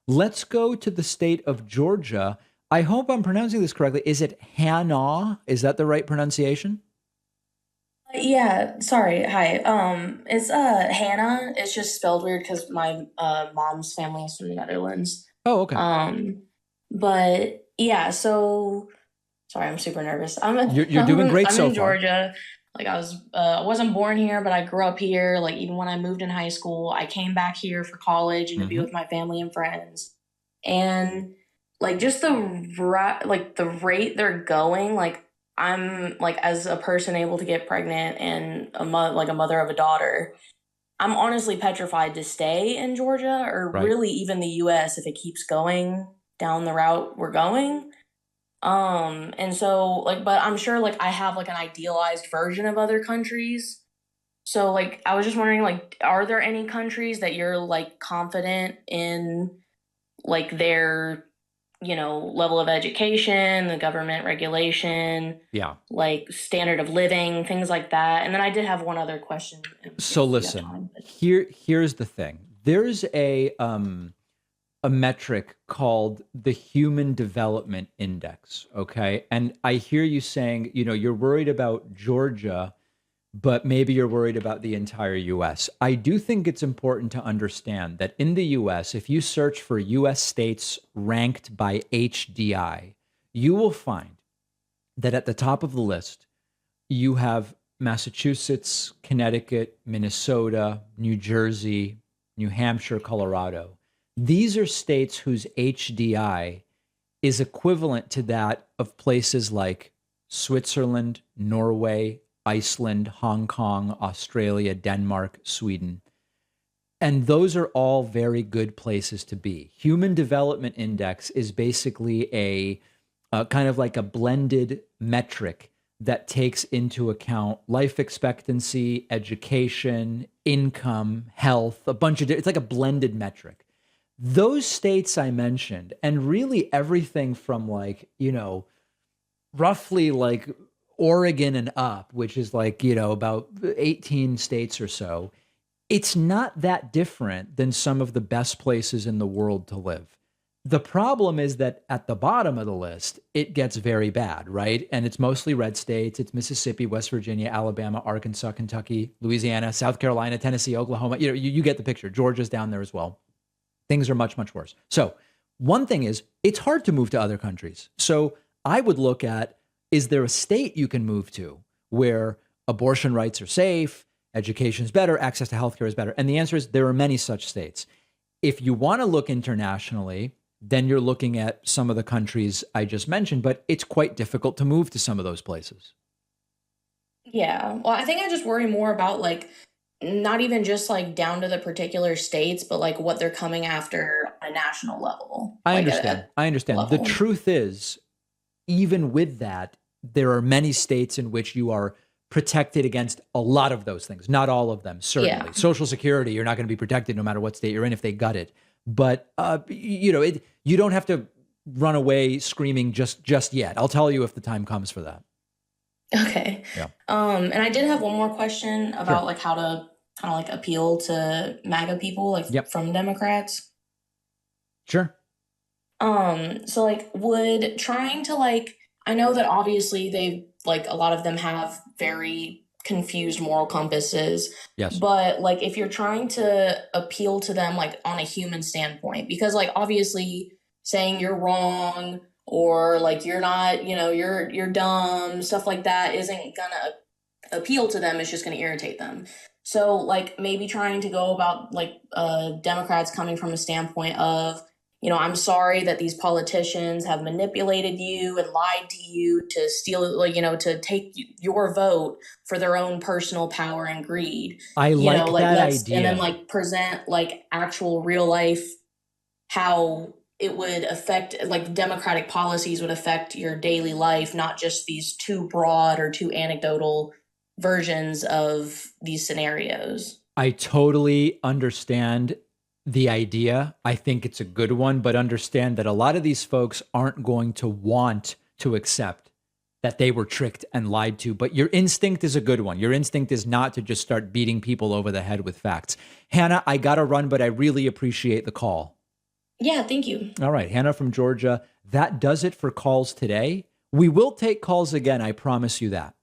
Let's go to the state of Georgia. I hope I'm pronouncing this correctly. Is it Hannah? Is that the right pronunciation? Yeah, sorry. Hi. It's Hannah. It's just spelled weird because my mom's family is from the Netherlands. Oh, okay. Um, but yeah, so sorry, I'm super nervous. You're doing great I'm so in far. Georgia. Like I wasn't born here, but I grew up here. Like even when I moved in high school, I came back here for college and to be Hmm. with my family and friends. And like just the rate they're going, like I'm like as a person able to get pregnant and a mother of a daughter, I'm honestly petrified to stay in Georgia or Right. really even the US if it keeps going down the route we're going. And so like, but I'm sure like I have like an idealized version of other countries. So like I was just wondering like are there any countries that you're like confident in like their level of education, the government regulation, Yeah. like standard of living, things like that. And then I did have one other question So if you have listen, time. But here's the thing. There's a metric called the Human Development Index, okay? And I hear you saying, you're worried about Georgia, but maybe you're worried about the entire US. I do think it's important to understand that in the US, if you search for US states ranked by HDI, you will find that at the top of the list, you have Massachusetts, Connecticut, Minnesota, New Jersey, New Hampshire, Colorado. These are states whose HDI is equivalent to that of places like Switzerland, Norway, Iceland, Hong Kong, Australia, Denmark, Sweden. And those are all very good places to be. Human Development Index is basically a kind of like a blended metric that takes into account life expectancy, education, income, health, a bunch of it's like a blended metric. Those states I mentioned, and really everything from like, roughly like Oregon and up, which is like, about 18 states or so, it's not that different than some of the best places in the world to live. The problem is that at the bottom of the list, it gets very bad, right? And it's mostly red states. It's Mississippi, West Virginia, Alabama, Arkansas, Kentucky, Louisiana, South Carolina, Tennessee, Oklahoma. You get the picture. Georgia's down there as well. Things are much, much worse. So, one thing is, it's hard to move to other countries. So, I would look at, is there a state you can move to where abortion rights are safe, education is better, access to healthcare is better? And the answer is there are many such states. If you want to look internationally, then you're looking at some of the countries I just mentioned, but it's quite difficult to move to some of those places. yeah, well, I think I just worry more about like not even just like down to the particular states, but like what they're coming after on a national level, I like understand. at I understand. The level. truth is, even with that, there are many states in which you are protected against a lot of those things. Not all of them, Yeah. certainly. Social Security, you're not going to be protected no matter what state you're in if they got it. But you don't have to run away screaming just yet. I'll tell you if the time comes for that. Okay. Yeah, And I did have one more question sure. about like how to kind of like appeal to MAGA people, like Yep, from Democrats. sure. So like would trying to like I know that obviously they like a lot of them have very confused moral compasses, Yes. but like if you're trying to appeal to them like on a human standpoint, because like obviously saying you're wrong or like you're not, you're dumb, stuff like that isn't gonna appeal to them, it's just gonna irritate them. So like maybe trying to go about like Democrats coming from a standpoint of I'm sorry that these politicians have manipulated you and lied to you to steal, like, to take your vote for their own personal power and greed. I like Like, that and then idea. like present like actual real life how it would affect, like, democratic policies would affect your daily life, not just these too broad or too anecdotal versions of these scenarios. I totally understand the idea. I think it's a good one, but understand that a lot of these folks aren't going to want to accept that they were tricked and lied to. But your instinct is a good one. Your instinct is not to just start beating people over the head with facts. Hannah, I got to run, but I really appreciate the call. Yeah, thank you. All right, Hannah from Georgia. That does it for calls today. We will take calls again. I promise you that.